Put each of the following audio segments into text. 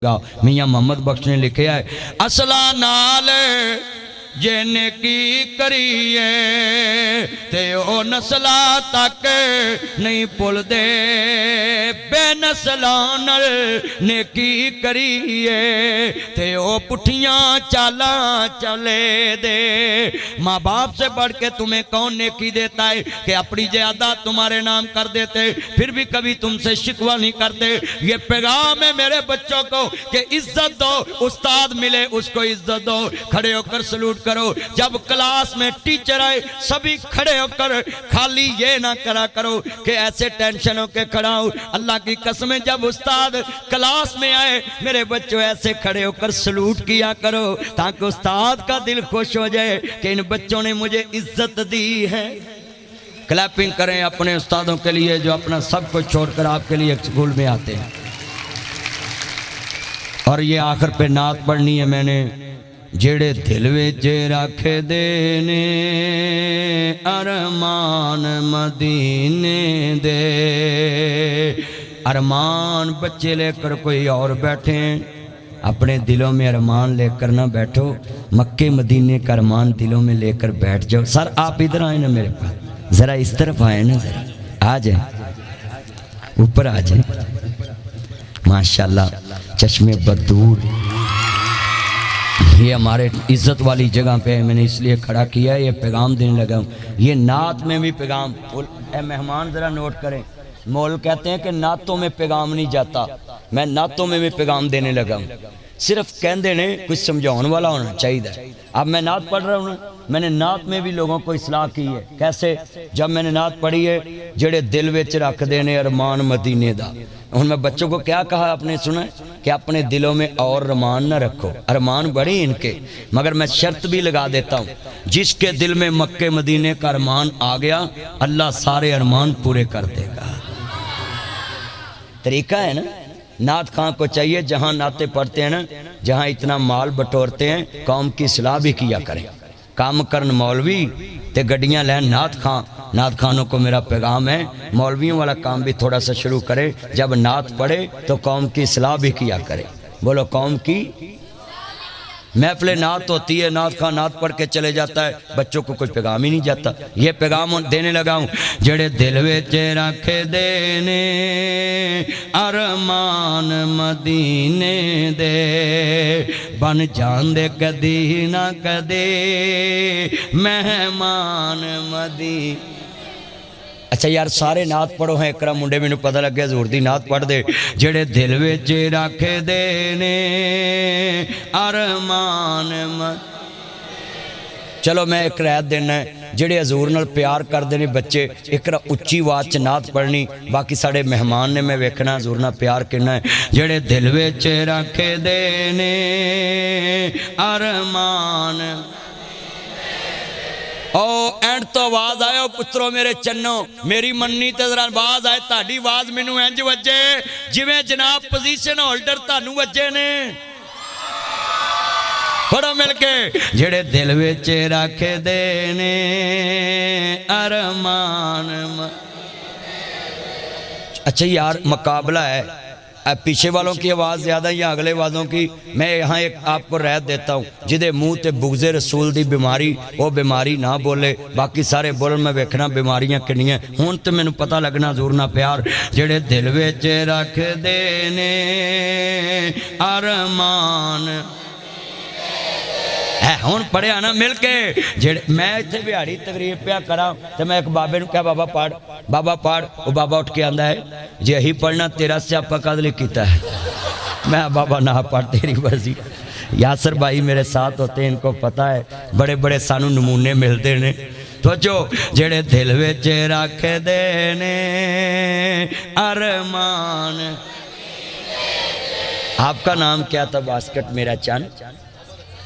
میاں محمد بخش نے لکھا ہے اصلا نال جے نیکی کریے تے او نسلا تک نہیں پل دے بے نسلان نیکی کریے تے او پٹھیاں چالاں چلے دے۔ ماں باپ سے بڑھ کے تمہیں کون نیکی دیتا ہے کہ اپنی جائیداد تمہارے نام کر دیتے پھر بھی کبھی تم سے شکوہ نہیں کرتے۔ یہ پیغام ہے میرے بچوں کو کہ عزت دو، استاد ملے اس کو عزت دو، کھڑے ہو کر سلوٹ کرو۔ جب کلاس میں ٹیچر آئے سبھی کھڑے ہو کر، خالی یہ نہ کرا کرو کہ ایسے ٹینشن ہو کے کھڑا ہوں۔ اللہ کی قسمیں جب استاد کلاس میں آئے میرے بچوں ایسے کھڑے ہو کر سلوٹ کیا کرو تاکہ استاد کا دل خوش ہو جائے کہ ان بچوں نے مجھے عزت دی ہے۔ کلیپنگ کریں اپنے استادوں کے لیے جو اپنا سب کو چھوڑ کر آپ کے لیے اسکول میں آتے ہیں۔ اور یہ آخر پہ نعت پڑھنی ہے میں نے، جڑے دل وچ رکھ دے نے ارمان مدینے دے۔ ارمان بچے لے کر کوئی اور بیٹھے ہیں، اپنے دلوں میں ارمان لے کر نہ بیٹھو، مکے مدینے کا ارمان دلوں میں لے کر بیٹھ جاؤ۔ سر آپ ادھر آئیں نا میرے پاس، ذرا اس طرف آئیں نا، ذرا آ جائیں، اوپر آ جائیں۔ ماشاءاللہ چشمے بدور، یہ ہمارے عزت والی جگہ پہ ہے، میں نے اس لیے کھڑا کیا ہے، یہ پیغام دینے لگا ہوں۔ یہ نعت میں بھی پیغام، اے مہمان ذرا نوٹ کریں، مول کہتے ہیں کہ نعتوں میں پیغام نہیں جاتا، میں نعتوں میں بھی پیغام دینے لگا ہوں۔ صرف کہندے نے کچھ سمجھاؤن والا ہونا چاہیے۔ اب میں نعت پڑھ رہا ہوں، میں نے نعت میں بھی لوگوں کو اصلاح کی ہے۔ کیسے؟ جب میں نے نعت پڑھی ہے جڑے دل وچ رکھ دینے ارمان مدینے دا، ان میں بچوں کو کیا کہا آپ نے سنا ہے کہ اپنے دلوں میں اور ارمان نہ رکھو، ارمان بڑے ان کے، مگر میں شرط بھی لگا دیتا ہوں، جس کے دل میں مکے مدینے کا ارمان آ گیا اللہ سارے ارمان پورے کر دے گا۔ طریقہ ہے نا۔ نعت خان کو چاہیے جہاں نعتیں پڑھتے ہیں نا، جہاں اتنا مال بٹورتے ہیں قوم کی اصلاح بھی کیا کریں۔ کام کرن مولوی تے گڈیاں لین نعت خان، نعت خانوں کو میرا پیغام ہے مولویوں والا کام بھی تھوڑا سا شروع کرے، جب نعت پڑھے تو قوم کی اصلاح بھی کیا کرے۔ بولو قوم کی محفل نعت ہوتی ہے، نعت خان نعت پڑھ کے چلے جاتا ہے، بچوں کو کوئی پیغام ہی نہیں جاتا۔ یہ پیغام دینے لگا ہوں، جڑے دل وچ رکھ دینے ارمان مدینے دے، بن جان دے کدی نہ کدے مہمان مدینے۔ اچھا یار سارے نعت پڑھو ہیں، اکرم منڈے میں پتہ لگ گیا حضور دی نعت پڑھ دے۔ جڑے دل وچ رکھ دینے ارمان چلو میں ایک رعایت دینا ہے، جڑے حضور نال پیار کر دینے بچے ایک اچھی آواز چ نعت پڑھنی، باقی ساڑے مہمان نے میں ویکھنا حضور نال پیار کرنا ہے۔ جڑے دل وچ رکھ دینے ارمان او اینڈ تو آواز آئے پترو میرے چنو، میری منی تے ذرا آواز آئے، تہاڈی آواز مینوں انج وجے جویں جناب پوزیشن ہولڈر تانوں وجے نے۔ پڑھو مل کے، جڑے دل وچ رکھ دینے ارمان۔ اچھا یار مقابلہ ہے، پیچھے والوں کی آواز زیادہ یا اگلے والوں کی؟ میں یہاں ایک آپ کو رعایت دیتا ہوں، جدے منہ تے بغض رسول دی بیماری وہ بیماری نہ بولے، باقی سارے بولن میں ویکھنا بیماریاں کنیاں۔ ہون تے مینوں پتہ لگنا حضور نال پیار، جڑے دل وچ رکھ دینے ارمان ہون پڑھیا نا مل کے۔ میں اتنے بہاڑی تقریر پیا کرا تو میں ایک بابے نو کہا بابا پڑھ، بابا پڑھ، وہ بابا اٹھ کے آندا ہے جی یہی پڑھنا تیرا سیاپا قدل کیتا ہے۔ میں بابا نہ پڑھ تیری مرضی۔ یاسر بھائی میرے ساتھ ہوتے ہیں، ان کو پتہ ہے بڑے بڑے سانو نمونے ملتے ہیں۔ تو جو جڑے دل وچ رکھ دینے ارمان۔ آپ کا نام کیا تھا؟ باسکٹ میرا چند؟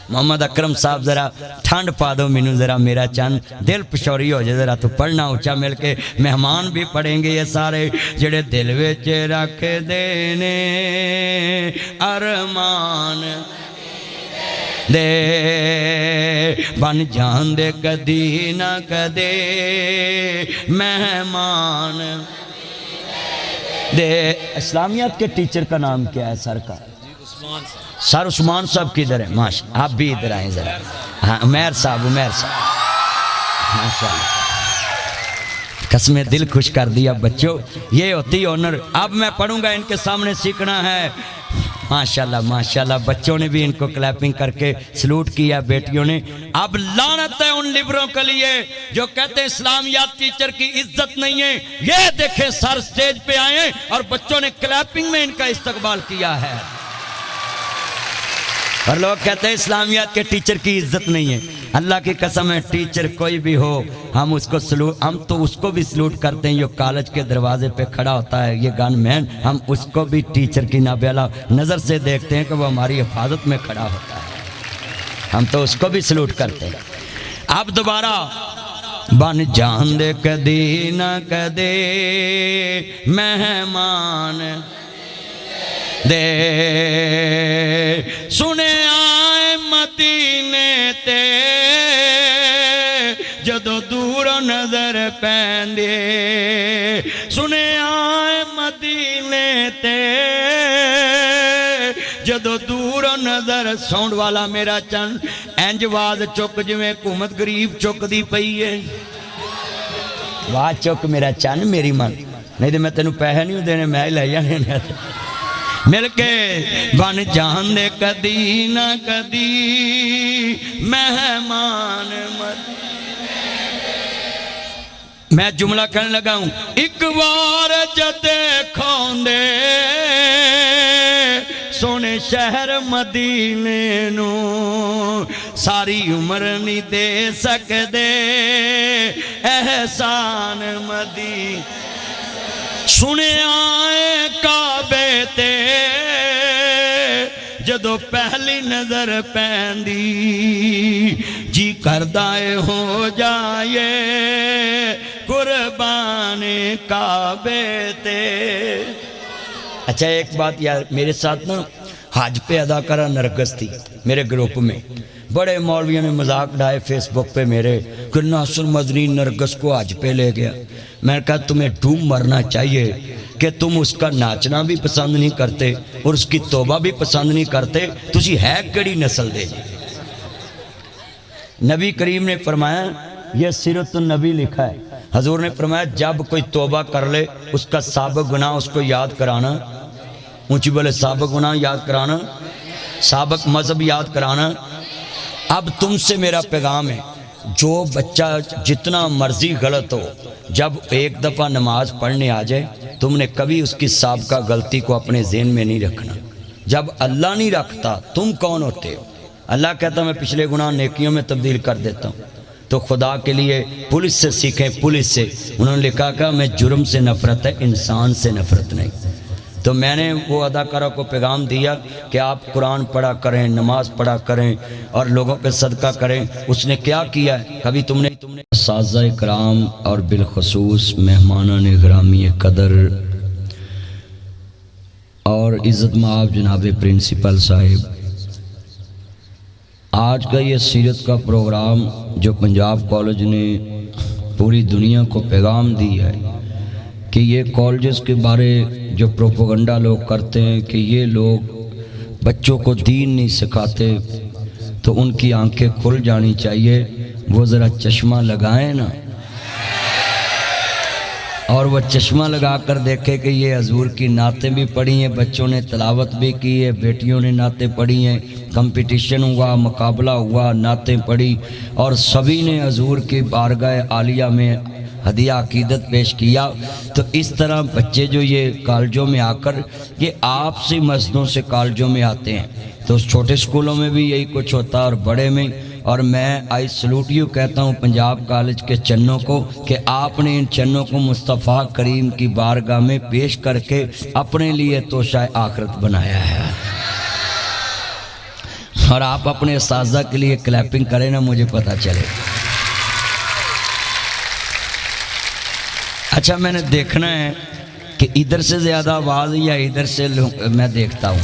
محمد اکرم صاحب ذرا ٹھنڈ پا دو مینوں، ذرا میرا چند دل پشوری ہو جائے ذرا تو پڑھنا اونچا مل کے۔ مہمان بھی پڑھیں گے یہ سارے، جڑے دل وچ رکھ دینے ارمان دے، بن جان دے کدی نہ کدے مہمان دے۔ اسلامیات کے ٹیچر کا نام کیا ہے سر کا؟ سر عثمان صاحب کدھر ہے؟ ماشاء آپ بھی ادھر آئیں ذرا. ہاں عمیر صاحب ماشاءاللہ قسمیں دل خوش کر دیا بچوں. یہ ہوتی آنر. اب میں پڑھوں گا ان کے سامنے سیکھنا ہے. ماشاءاللہ ماشاءاللہ بچوں نے بھی ان کو کلیپنگ کر کے سلوٹ کیا بیٹیوں نے. اب لعنت ہے ان لیبروں کے لیے جو کہتے ہیں اسلامیات ٹیچر کی عزت نہیں ہے. یہ دیکھیں سر سٹیج پہ آئے اور بچوں نے کلیپنگ میں ان کا استقبال کیا ہے. اور لوگ کہتے ہیں اسلامیات کے ٹیچر کی عزت نہیں ہے. اللہ کی قسم ہے ٹیچر کوئی بھی ہو ہم تو اس کو بھی سلوٹ کرتے ہیں. یہ کالج کے دروازے پہ کھڑا ہوتا ہے یہ گن مین, ہم اس کو بھی ٹیچر کی نابینا نظر سے دیکھتے ہیں کہ وہ ہماری حفاظت میں کھڑا ہوتا ہے. ہم تو اس کو بھی سلوٹ کرتے ہیں. اب دوبارہ بن جان دے کدی نہ کدے مہمان دے سنے آئے مدینے تے جدو دور نظر پیندے سنے آئے مدینے تے جدو دور نظر. ساؤنڈ والا میرا چن انج واز چک جویں حکومت غریب چک دی پئی ہے. واہ چک میرا چن میری من, نہیں تو میں تینوں پیسے نہیں دینے میں لے جانے مل کے. بن جان دے کدی نہ کدی مہمان میں جملہ کرنے لگا ہوں. ایک بار جدے کھوندے سونے شہر مدینے نو ساری عمر نہیں دے سکدے احسان مدینے. سنے آئے کعبے تے جدو پہلی نظر پیندی جی کردائے ہو جائے قربان کعبے تے. اچھا ایک بات یار میرے ساتھ نا حج پہ ادا کرا نرگس تھی میرے گروپ میں. بڑے مولویوں نے مذاق ڈائے فیس بک پہ میرے کہ ناصر مدنی نرگس کو حج پہ لے گیا. میں نے کہا تمہیں ڈوب مرنا چاہیے کہ تم اس کا ناچنا بھی پسند نہیں کرتے اور اس کی توبہ بھی پسند نہیں کرتے. تسی ہے کڑی نسل دے. نبی کریم نے فرمایا یہ سیرت النبی لکھا ہے. حضور نے فرمایا جب کوئی توبہ کر لے اس کا سابق گناہ اس کو یاد کرانا. اونچی بولے سابق گناہ یاد کرانا, سابق مذہب یاد کرانا. اب تم سے میرا پیغام ہے جو بچہ جتنا مرضی غلط ہو جب ایک دفعہ نماز پڑھنے آ جائے تم نے کبھی اس کی سابقہ غلطی کو اپنے ذہن میں نہیں رکھنا. جب اللہ نہیں رکھتا تم کون ہوتے ہو؟ اللہ کہتا میں پچھلے گناہ نیکیوں میں تبدیل کر دیتا ہوں. تو خدا کے لیے پولیس سے سیکھیں. پولیس سے انہوں نے لکھا کہ میں جرم سے نفرت ہے انسان سے نفرت نہیں. تو میں نے وہ اداکارہ کو پیغام دیا کہ آپ قرآن پڑھا کریں, نماز پڑھا کریں اور لوگوں پہ صدقہ کریں. اس نے کیا کیا ہے کبھی تم نے اساتذہ کرام اور بالخصوص مہمانان گرامی قدر اور عزت مآب جناب پرنسپل صاحب, آج کا یہ سیرت کا پروگرام جو پنجاب کالج نے پوری دنیا کو پیغام دی ہے کہ یہ کالجز کے بارے جو پروپیگنڈا لوگ کرتے ہیں کہ یہ لوگ بچوں کو دین نہیں سکھاتے تو ان کی آنکھیں کھل جانی چاہیے. وہ ذرا چشمہ لگائیں نا اور وہ چشمہ لگا کر دیکھے کہ یہ حضور کی نعتیں بھی پڑھی ہیں, بچوں نے تلاوت بھی کی ہے, بیٹیوں نے نعتیں پڑھی ہیں, کمپٹیشن ہوا, مقابلہ ہوا, نعتیں پڑھی اور سبھی نے حضور کی بارگاہ عالیہ میں ہدیہ عقیدت پیش کیا. تو اس طرح بچے جو یہ کالجوں میں آ کر یہ آپ سے مسجدوں سے کالجوں میں آتے ہیں تو چھوٹے اسکولوں میں بھی یہی کچھ ہوتا ہے اور بڑے میں. اور میں آئی سلوٹ یو کہتا ہوں پنجاب کالج کے چنوں کو کہ آپ نے ان چنوں کو مصطفیٰ کریم کی بارگاہ میں پیش کر کے اپنے لیے توشہ آخرت بنایا ہے. اور آپ اپنے اساتذہ کے لیے کلیپنگ کریں نا مجھے پتہ چلے. اچھا میں نے دیکھنا ہے کہ ادھر سے زیادہ آواز یا ادھر سے میں دیکھتا ہوں.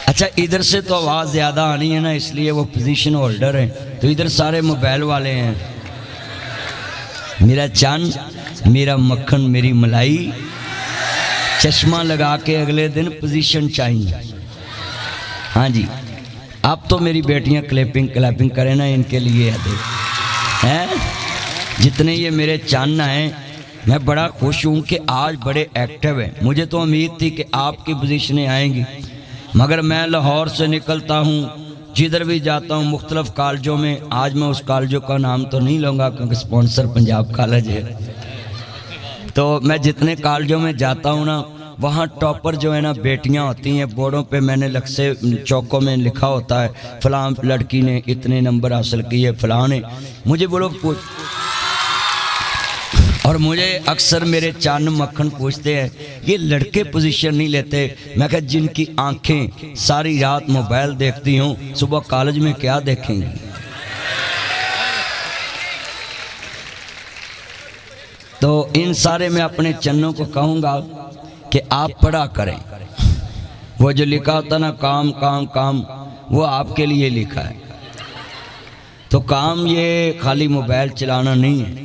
اچھا ادھر سے تو آواز زیادہ آنی ہے نا اس لیے وہ پوزیشن ہولڈر ہیں تو ادھر سارے موبائل والے ہیں. میرا چاند میرا مکھن میری ملائی چشمہ لگا کے اگلے دن پوزیشن چاہیے. ہاں جی اب تو میری بیٹیاں کلیپنگ کریں نا ان کے لیے ہے. جتنے یہ میرے چاند ہیں میں بڑا خوش ہوں کہ آج بڑے ایکٹیو ہیں. مجھے تو امید تھی کہ آپ کی پوزیشنیں آئیں گی، مگر میں لاہور سے نکلتا ہوں جدھر بھی جاتا ہوں مختلف کالجوں میں. آج میں اس کالجوں کا نام تو نہیں لوں گا کیونکہ سپانسر پنجاب کالج ہے. تو میں جتنے کالجوں میں جاتا ہوں نا وہاں ٹاپر جو ہے نا بیٹیاں ہوتی ہیں. بورڈوں پہ میں نے لکھے چوکوں میں لکھا ہوتا ہے فلاں لڑکی نے اتنے نمبر حاصل کیے فلاں نے. مجھے وہ لوگ اور مجھے اکثر میرے چاند مکھن پوچھتے ہیں یہ لڑکے پوزیشن نہیں لیتے. میں کہا جن کی آنکھیں ساری رات موبائل دیکھتی ہوں صبح کالج میں کیا دیکھیں گی. تو ان سارے میں اپنے چنوں کو کہوں گا کہ آپ پڑھا کریں. وہ جو لکھا ہوتا نا کام کام کام وہ آپ کے لیے لکھا ہے. تو کام یہ خالی موبائل چلانا نہیں ہے.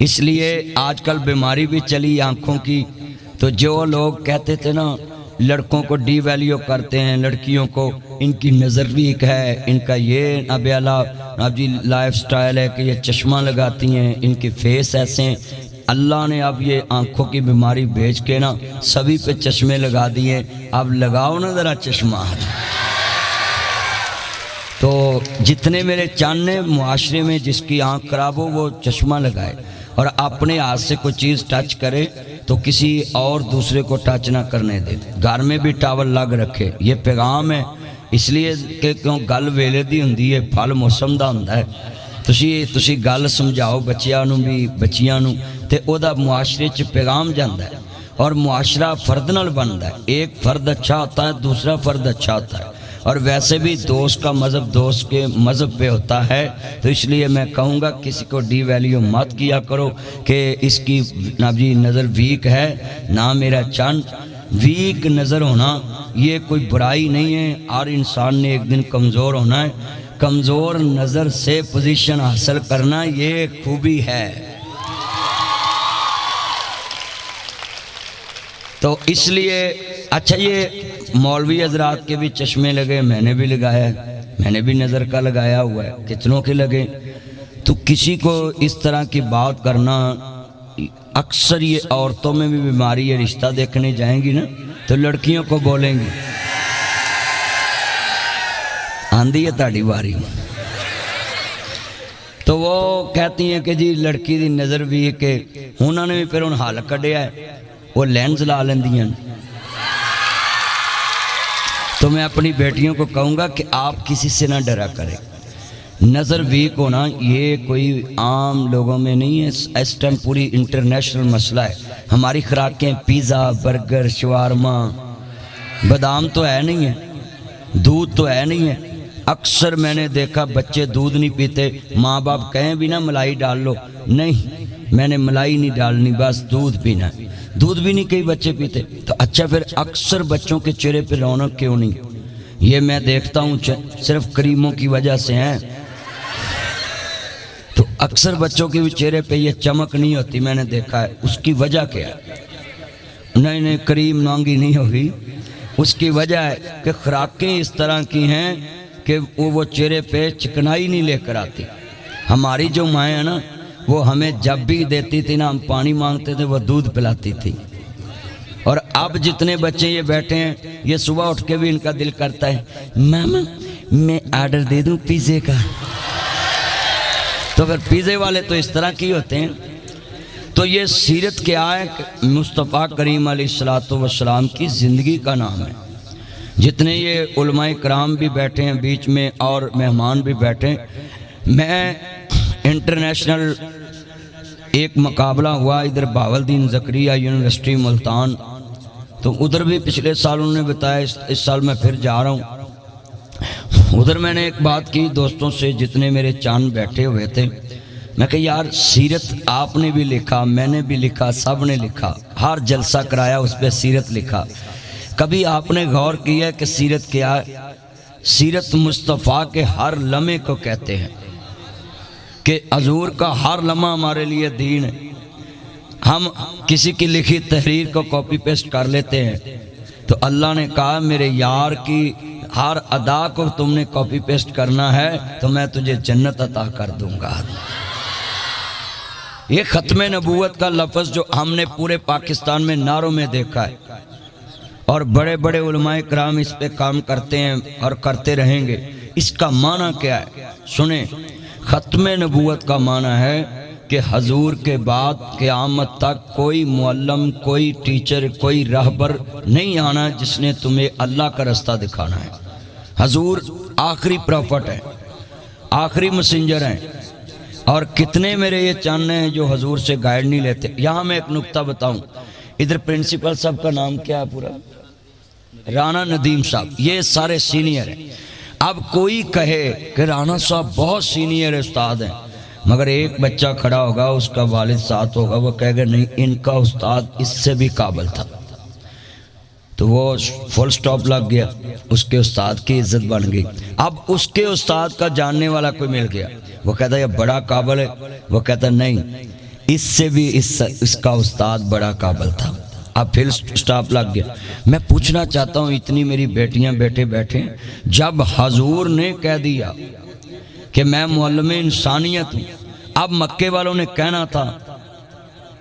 اس لیے آج کل بیماری بھی چلی آنکھوں کی. تو جو لوگ کہتے تھے نا لڑکوں کو ڈی ویلیو کرتے ہیں لڑکیوں کو ان کی نظر ویک ہے ان کا یہ اب جی لائف سٹائل ہے کہ یہ چشمہ لگاتی ہیں ان کے فیس ایسے ہیں. اللہ نے اب یہ آنکھوں کی بیماری بھیج کے نا سبھی پہ چشمے لگا دیے. اب لگاؤ نا ذرا چشمہ. تو جتنے میرے چانے معاشرے میں جس کی آنکھ خراب ہو وہ چشمہ لگائے اور اپنے ہاتھ سے کوئی چیز ٹچ کرے تو کسی اور دوسرے کو ٹچ نہ کرنے دے. گھر میں بھی ٹاول لگ رکھے. یہ پیغام ہے اس لیے کہ کیوں گل ویلے دی ہوندی ہے پھل موسم دا ہوندا ہے. تسی گل سمجھاؤ بچیاں نوں بھی بچیاں نوں تے او دا معاشرے چ پیغام جاندا ہے اور معاشرہ فرد نال بندا ہے. ایک فرد اچھا ہوتا ہے دوسرا فرد اچھا ہوتا ہے. اور ویسے بھی دوست کا مذہب دوست کے مذہب پہ ہوتا ہے. تو اس لیے میں کہوں گا کسی کو ڈی ویلیو مت کیا کرو کہ اس کی جی نظر ویک ہے. نہ میرا چاند ویک نظر ہونا یہ کوئی برائی نہیں ہے. ہر انسان نے ایک دن کمزور ہونا ہے. کمزور نظر سے پوزیشن حاصل کرنا یہ خوبی ہے. تو اس لیے اچھا یہ مولوی حضرات کے بھی چشمے لگے میں نے بھی لگایا ہے. میں نے بھی نظر کا لگایا ہوا ہے. کتنوں کے لگے. تو کسی کو اس طرح کی بات کرنا اکثر یہ عورتوں میں بھی بیماری ہے. رشتہ دیکھنے جائیں گی نا تو لڑکیوں کو بولیں گی آندھی ہے تاڑی باری. تو وہ کہتی ہیں کہ جی لڑکی دی نظر بھی ہے کہ انہوں نے بھی پھر ان حال کڈیا ہے وہ لینز لا لیندیاں. تو میں اپنی بیٹیوں کو کہوں گا کہ آپ کسی سے نہ ڈرا کریں. نظر ویک ہونا یہ کوئی عام لوگوں میں نہیں ہے. اس ٹائم پوری انٹرنیشنل مسئلہ ہے. ہماری خوراکیں پیزا برگر شوارما بادام تو ہے نہیں ہے دودھ تو ہے نہیں ہے. اکثر میں نے دیکھا بچے دودھ نہیں پیتے. ماں باپ کہیں بھی نا ملائی ڈال لو نہیں میں نے ملائی نہیں ڈالنی بس دودھ پینا. دودھ بھی نہیں کئی بچے پیتے. تو اچھا پھر اکثر بچوں کے چہرے پہ رونق کیوں نہیں. یہ میں دیکھتا ہوں صرف کریموں کی وجہ سے ہیں. تو اکثر بچوں کے بھی چہرے پہ یہ چمک نہیں ہوتی. میں نے دیکھا ہے اس کی وجہ کیا ہے. نہیں کریم نانگی نہیں ہوگی. اس کی وجہ ہے کہ خوراکیں اس طرح کی ہیں کہ وہ چہرے پہ چکنائی نہیں لے کر آتی. ہماری جو مائیں ہیں نا وہ ہمیں جب بھی دیتی تھی نا ہم پانی مانگتے تھے وہ دودھ پلاتی تھی. اور اب جتنے بچے یہ بیٹھے ہیں یہ صبح اٹھ کے بھی ان کا دل کرتا ہے ماما میں آرڈر دے دوں پیزے کا. تو پھر پیزے والے تو اس طرح کی ہوتے ہیں. تو یہ سیرت کیا ہے کہ مصطفیٰ کریم علیہ الصلوۃ والسلام کی زندگی کا نام ہے. جتنے یہ علماء کرام بھی بیٹھے ہیں بیچ میں اور مہمان بھی بیٹھے ہیں. میں انٹرنیشنل ایک مقابلہ ہوا ادھر بہاولدین زکریا یونیورسٹی ملتان. تو ادھر بھی پچھلے سال انہوں نے بتایا اس سال میں پھر جا رہا ہوں. ادھر میں نے ایک بات کی دوستوں سے جتنے میرے چاند بیٹھے ہوئے تھے. میں کہ یار سیرت آپ نے بھی لکھا میں نے بھی لکھا سب نے لکھا. ہر جلسہ کرایا اس پہ سیرت لکھا. کبھی آپ نے غور کیا کہ سیرت کیا ہے. سیرت مصطفیٰ کے ہر لمحے کو کہتے ہیں کہ حضور کا ہر لمحہ ہمارے لیے دین ہے. ہم کسی کی لکھی تحریر کو کاپی پیسٹ کر لیتے ہیں، تو اللہ نے کہا میرے یار کی ہر ادا کو تم نے کاپی پیسٹ کرنا ہے تو میں تجھے جنت عطا کر دوں گا۔ یہ ختم نبوت کا لفظ جو ہم نے پورے پاکستان میں نعروں میں دیکھا ہے، اور بڑے بڑے علماء کرام اس پہ کام کرتے ہیں اور کرتے رہیں گے، اس کا معنی کیا ہے؟ سنیں، ختم نبوت کا معنی ہے کہ حضور کے بعد قیامت تک کوئی معلم، کوئی ٹیچر، کوئی راہبر نہیں آنا جس نے تمہیں اللہ کا رستہ دکھانا ہے۔ حضور آخری پروفٹ ہیں، آخری مسنجر ہیں، اور کتنے میرے یہ چاہنے ہیں جو حضور سے گائیڈ نہیں لیتے۔ یہاں میں ایک نکتہ بتاؤں، ادھر پرنسپل صاحب کا نام کیا ہے پورا؟ رانا ندیم صاحب، یہ سارے سینئر ہیں۔ اب کوئی کہے کہ رانا صاحب بہت سینئر استاد ہیں، مگر ایک بچہ کھڑا ہوگا، اس کا والد ساتھ ہوگا، وہ کہے گا نہیں ان کا استاد اس سے بھی قابل تھا، تو وہ فل سٹاپ لگ گیا، اس کے استاد کی عزت بن گئی۔ اب اس کے استاد کا جاننے والا کوئی مل گیا، وہ کہتا ہے یہ بڑا قابل ہے، وہ کہتا ہے نہیں اس سے بھی اس کا استاد بڑا قابل تھا۔ اب پھر سٹاپ لگ گیا۔ میں پوچھنا چاہتا ہوں، اتنی میری بیٹیاں بیٹے بیٹھے، جب حضور نے کہہ دیا کہ میں معلم انسانیت ہوں، اب مکے والوں نے کہنا تھا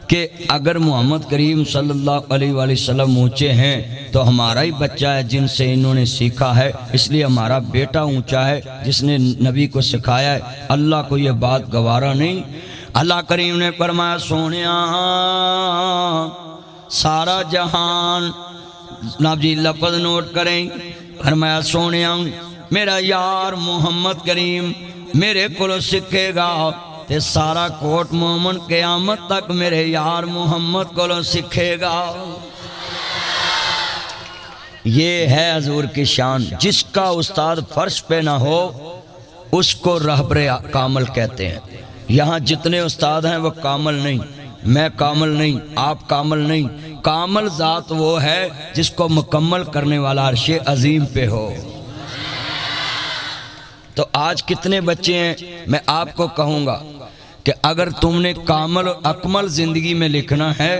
کہ اگر محمد کریم صلی اللہ علیہ وآلہ وسلم اونچے ہیں تو ہمارا ہی بچہ ہے جن سے انہوں نے سیکھا ہے، اس لیے ہمارا بیٹا اونچا ہے جس نے نبی کو سکھایا ہے۔ اللہ کو یہ بات گوارا نہیں۔ اللہ کریم نے فرمایا سونیا سارا جہان، جناب جی لفظ نوٹ کریں، فرمایا سونیا میرا یار محمد کریم میرے کو سکھے گا تے سارا کوٹ مومن قیامت تک میرے یار محمد کو سکھے گا۔ یہ ہے حضور کی شان۔ جس کا استاد فرش پہ نہ ہو اس کو رہبر کامل کہتے ہیں۔ یہاں جتنے استاد ہیں وہ کامل نہیں، میں کامل نہیں، آپ کامل نہیں۔ کامل ذات وہ ہے جس کو مکمل کرنے والا عرش عظیم پہ ہو۔ تو آج کتنے بچے ہیں؟ میں آپ کو کہوں گا کہ اگر تم نے کامل اور اکمل زندگی میں لکھنا ہے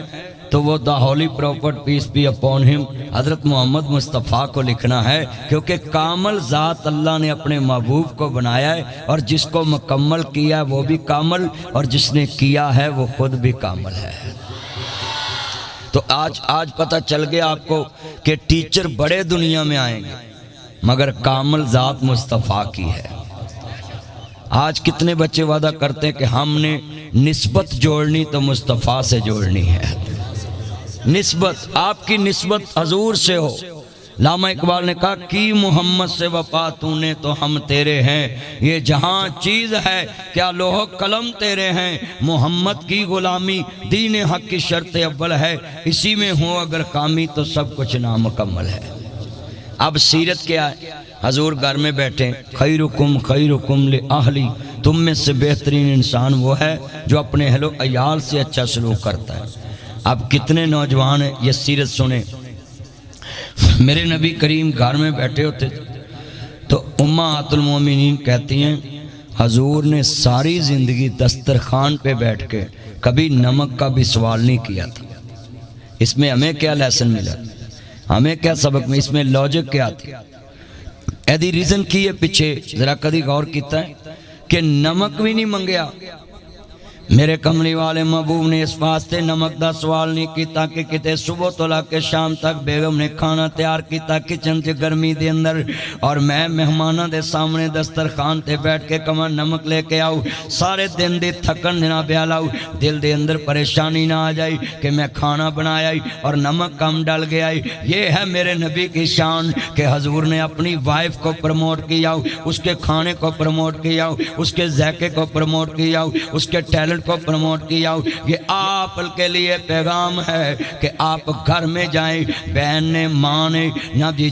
تو وہ the holy prophet peace be upon him حضرت محمد مصطفیٰ کو لکھنا ہے، کیونکہ کامل ذات اللہ نے اپنے محبوب کو بنایا ہے، اور جس کو مکمل کیا ہے وہ بھی کامل، اور جس نے کیا ہے وہ خود بھی کامل ہے۔ تو آج پتہ چل گیا آپ کو کہ ٹیچر بڑے دنیا میں آئیں گے مگر کامل ذات مصطفیٰ کی ہے۔ آج کتنے بچے وعدہ کرتے ہیں کہ ہم نے نسبت جوڑنی تو مصطفیٰ سے جوڑنی ہے۔ نسبت، آپ کی نسبت حضور سے ہو۔ علامہ اقبال نے کہا کی محمد سے وفا تو نے تو ہم تیرے ہیں، یہ جہاں چیز ہے کیا لوح قلم تیرے ہیں، محمد کی غلامی دین حق کی شرط اول ہے، اسی میں ہو اگر خامی تو سب کچھ نامکمل ہے۔ اب سیرت کیا ہے؟ حضور گھر میں بیٹھے، خیرکم خیرکم لأہلی، تم میں سے بہترین انسان وہ ہے جو اپنے اہل و عیال سے اچھا سلوک کرتا ہے۔ اب کتنے نوجوان ہیں یہ سیرت سنیں۔ میرے نبی کریم گھر میں بیٹھے ہوتے تو امہات المومنین کہتی ہیں حضور نے ساری زندگی دسترخوان پہ بیٹھ کے کبھی نمک کا بھی سوال نہیں کیا تھا۔ اس میں ہمیں کیا لیسن ملا، ہمیں کیا سبق میں، اس میں لاجک کیا تھی؟ ایدی ریزن کی ہے پیچھے ذرا کدی غور کیتا ہے کہ نمک بھی نہیں منگیا۔ میرے کملی والے محبوب نے اس واسطے نمک دا سوال نہیں کیتا کہ کتے صبح تو لا کے شام تک بیگم نے کھانا تیار کیتا کچن سے گرمی دے اندر، اور میں مہمانہ دے سامنے دسترخوان تے بیٹھ کے کمر نمک لے کے آؤ، سارے دن دی تھکن دینا بیال آؤ، دل دے اندر پریشانی نہ آ جائی کہ میں کھانا بنایا اور نمک کم ڈل گیا۔ یہ ہے میرے نبی کی شان کہ حضور نے اپنی وائف کو پروموٹ کیا، اس کے کھانے کو پروموٹ کیا، اس کے ذائقے کو پروموٹ کیا، اس کے ٹیلنٹ کو پروموٹ کیا۔ یہ آپ کے لیے پیغام ہے کہ آپ گھر میں جائیں، بہن نے ماں نے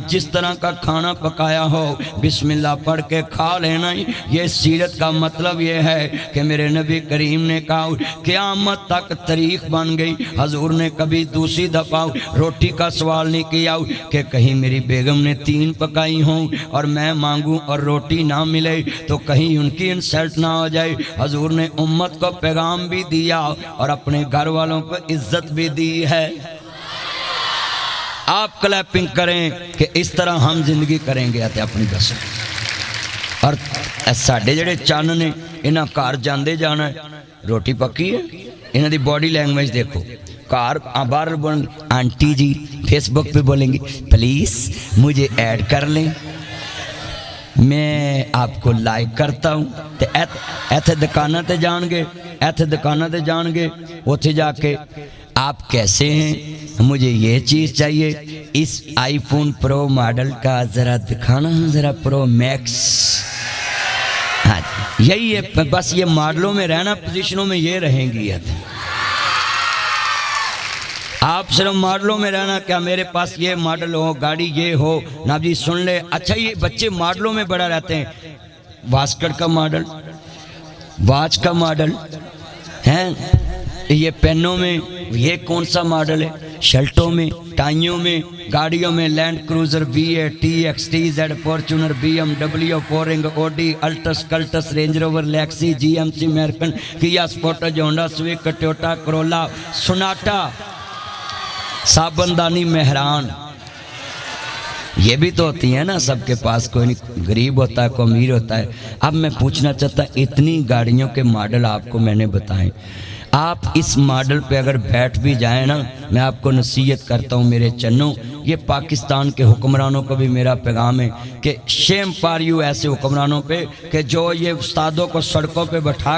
جس طرح کا کھانا پکایا ہو بسم اللہ پڑھ کے کھا لینا۔ یہ سیرت کا مطلب یہ ہے کہ میرے نبی کریم نے کہا قیامت تک تاریخ بن گئی۔ حضور نے کبھی دوسری دفعہ روٹی کا سوال نہیں کیا کہ کہیں میری بیگم نے 3 پکائی ہوں اور میں مانگوں اور روٹی نہ ملے تو کہیں ان کی انسلٹ نہ ہو جائے۔ حضور نے امت کو پیغام پیغام بھی دیا اور اپنے گھر والوں کو عزت بھی دی ہے۔ آپ کلیپنگ کریں کہ اس طرح ہم زندگی کریں گے اپنی دس۔ اور ساڈے جڑے چن نے انہاں گھر جاندے جانا ہے، روٹی پکی ہے، انہاں دی باڈی لینگویج دیکھو، گھر باہر بولیں گے آنٹی جی، فیس بک پہ بولیں گے پلیز مجھے ایڈ کر لیں، میں آپ کو لائک کرتا ہوں۔ تو ایتھے دکانہ تے جان گے، ایتھے دکانہ تے جان گے، اوتھے جا کے آپ کیسے ہیں، مجھے یہ چیز چاہیے، اس آئی فون پرو ماڈل کا ذرا دکھانا، ذرا پرو میکس۔ ہاں یہی ہے، بس یہ ماڈلوں میں رہنا، پوزیشنوں میں یہ رہیں گی۔ آپ صرف ماڈلوں میں رہنا، کیا میرے پاس یہ ماڈل ہو، گاڑی یہ ہو، نا جی سن لے۔ اچھا یہ بچے ماڈلوں میں بڑا رہتے ہیں، واسکٹ کا ماڈل، واچ کا ماڈل ہیں، یہ پینوں میں یہ کون سا ماڈل ہے، شرٹوں میں، ٹائیوں میں، گاڑیوں میں Land Cruiser, V8، TX، TZ، Fortuner, BMW، فورنگ، Audi, Altis, Cultus, Range Rover, لیکسی، GMC، American, Kia Sportage, Honda Civic, Toyota Corolla, Sonata, صابندانی، مہران۔ یہ بھی تو ہوتی ہیں نا، سب کے پاس کوئی نہیں، غریب ہوتا ہے، کوئی امیر ہوتا ہے۔ اب میں پوچھنا چاہتا اتنی گاڑیوں کے ماڈل آپ کو میں نے بتائیں، آپ اس ماڈل پہ اگر بیٹھ بھی جائیں نا، میں آپ کو نصیحت کرتا ہوں میرے چنوں، یہ پاکستان کے حکمرانوں کو بھی میرا پیغام ہے کہ شیم فار یو ایسے حکمرانوں پہ کہ جو یہ استادوں کو سڑکوں پہ بٹھا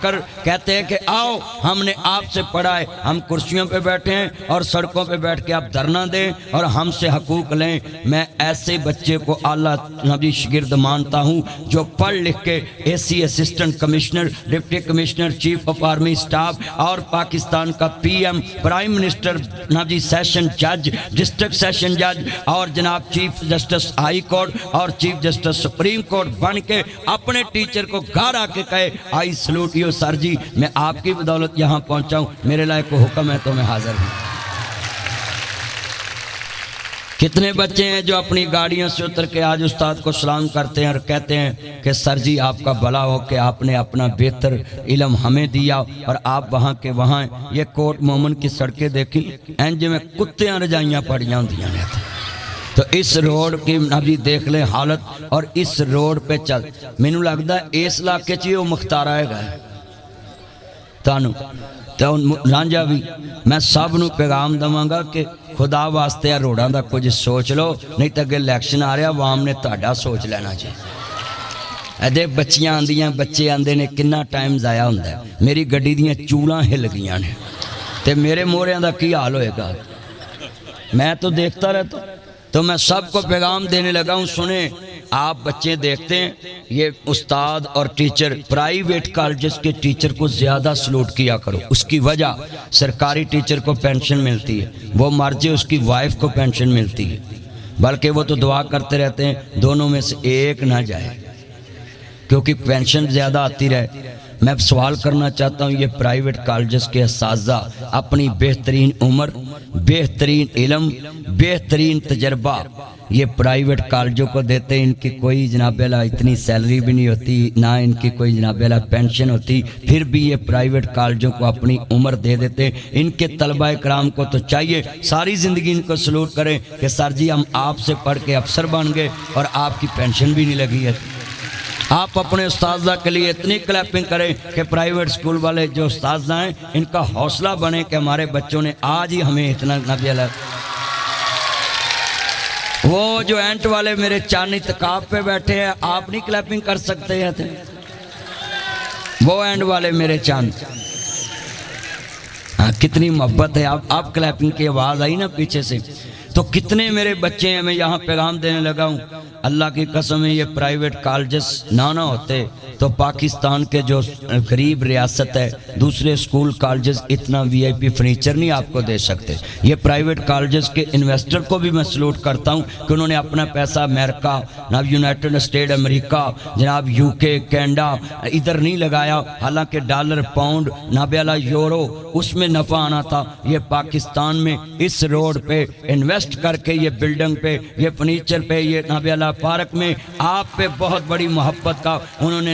کر کہتے ہیں کہ آؤ ہم نے آپ سے پڑھا ہے، ہم کرسیوں پہ بیٹھے ہیں اور سڑکوں پہ بیٹھ کے آپ دھرنا دیں اور ہم سے حقوق لیں۔ میں ایسے بچے کو اعلیٰ نبی شاگرد مانتا ہوں جو پڑھ لکھ کے AC assistant commissioner, deputy commissioner, chief of army staff اور پاکستان کا PM، پرائم منسٹر، جی سیشن جج، ڈسٹرکٹ سیشن جج اور جناب چیف جسٹس ہائی کورٹ اور چیف جسٹس سپریم کورٹ بن کے اپنے ٹیچر کو گھر آ کے کہے آئی سلوٹ یو سر جی، میں آپ کی بدولت یہاں پہنچا ہوں، میرے لائق کو حکم ہے تو میں حاضر ہوں۔ کتنے بچے ہیں جو اپنی گاڑیوں سے اتر کے آج استاد کو سلام کرتے ہیں اور کہتے ہیں کہ سر جی آپ کا بھلا ہو کہ آپ نے اپنا بہتر علم ہمیں دیا اور آپ وہاں کے وہاں ہیں۔ یہ کوٹ مومن کی سڑکیں دیکھیں، اینج میں کتیاں رجائیاں پڑیاں ہوندیاں نے، تو اس روڈ کی نبی دیکھ لیں حالت، اور اس روڈ پہ چل مینوں لگدا ہے اس علاقے چ وہ مختار آئے گا تانوں تو رانجا بھی میں سب نو پیغام دواں گا کہ خدا واسطے روڑاں دا کچھ سوچ لو، نہیں تو اگے الیکشن آ رہا عوام نے تہاڈا سوچ لینا چاہیے۔ ادے بچیاں آندیاں، بچے آندے نے، کنا ٹائم ضائع ہوندا ہے، میری گڈی دیاں چولاں ہل گئیاں نے تے میرے موہریاں دا کی حال ہوئے گا، میں تو دیکھتا رہتا۔ تو میں سب کو پیغام دینے لگا ہوں، سنیں آپ بچے دیکھتے ہیں، یہ استاد اور ٹیچر پرائیویٹ کالجز کے ٹیچر کو زیادہ سلوٹ کیا کرو۔ اس کی وجہ سرکاری ٹیچر کو پینشن ملتی ہے، وہ مر جائے اس کی وائف کو پینشن ملتی ہے، بلکہ وہ تو دعا کرتے رہتے ہیں دونوں میں سے ایک نہ جائے کیونکہ پینشن زیادہ آتی رہے۔ میں سوال کرنا چاہتا ہوں، یہ پرائیویٹ کالجز کے اساتذہ اپنی بہترین عمر، بہترین علم، بہترین تجربہ یہ پرائیویٹ کالجوں کو دیتے ہیں، ان کی کوئی جناب اللہ اتنی سیلری بھی نہیں ہوتی، نہ ان کی کوئی جناب اللہ پینشن ہوتی، پھر بھی یہ پرائیویٹ کالجوں کو اپنی عمر دے دیتے ہیں۔ ان کے طلبہ کرام کو تو چاہیے ساری زندگی ان کو سلوٹ کریں کہ سر جی ہم آپ سے پڑھ کے افسر بن گئے اور آپ کی پینشن بھی نہیں لگی ہے۔ آپ اپنے استاذہ کے لیے اتنی کلیپنگ کریں کہ پرائیویٹ سکول والے جو استاذہ ہیں ان کا حوصلہ بنے کہ ہمارے بچوں نے آج ہی ہمیں اتنا نبی اللہ۔ وہ جو اینٹ والے میرے چاندنی تکاب پہ بیٹھے ہیں، آپ نہیں کلیپنگ کر سکتے ہیں؟ وہ اینٹ والے میرے چاند، ہاں کتنی محبت ہے۔ آپ کلیپنگ کی آواز آئی نا پیچھے سے، تو کتنے میرے بچے ہیں، میں یہاں پیغام دینے لگا ہوں، اللہ کی قسم ہے یہ پرائیویٹ کالجز نہ ہوتے تو پاکستان کے جو غریب ریاست ہے دوسرے سکول کالجز اتنا VIP فرنیچر نہیں آپ کو دے سکتے۔ یہ پرائیویٹ کالجز کے انویسٹر کو بھی میں سلوٹ کرتا ہوں کہ انہوں نے اپنا پیسہ امریکہ، جناب یونائٹڈ اسٹیٹ امریکہ، جناب UK، کینیڈا ادھر نہیں لگایا، حالانکہ ڈالر، پاؤنڈ، نابیالہ یورو اس میں نفع آنا تھا۔ یہ پاکستان میں اس روڈ پہ انویسٹ کر کے یہ بلڈنگ پہ، یہ فرنیچر پہ، یہ نابیالہ پارک میں آپ پہ بہت بڑی محبت کا انہوں نے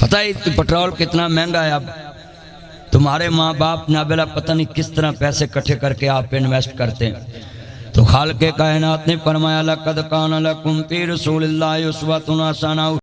پتہ ہے پٹرول کتنا مہنگا ہے اب، تمہارے ماں باپ نابلا پتہ نہیں کس طرح پیسے اکٹھے کر کے آپ پہ انویسٹ کرتے ہیں۔ تو خالق کائنات نے فرمایا لَقَدْ كَانَ لَكُمْ فِي رَسُولِ اللَّهِ أُسْوَةٌ حَسَنَةٌ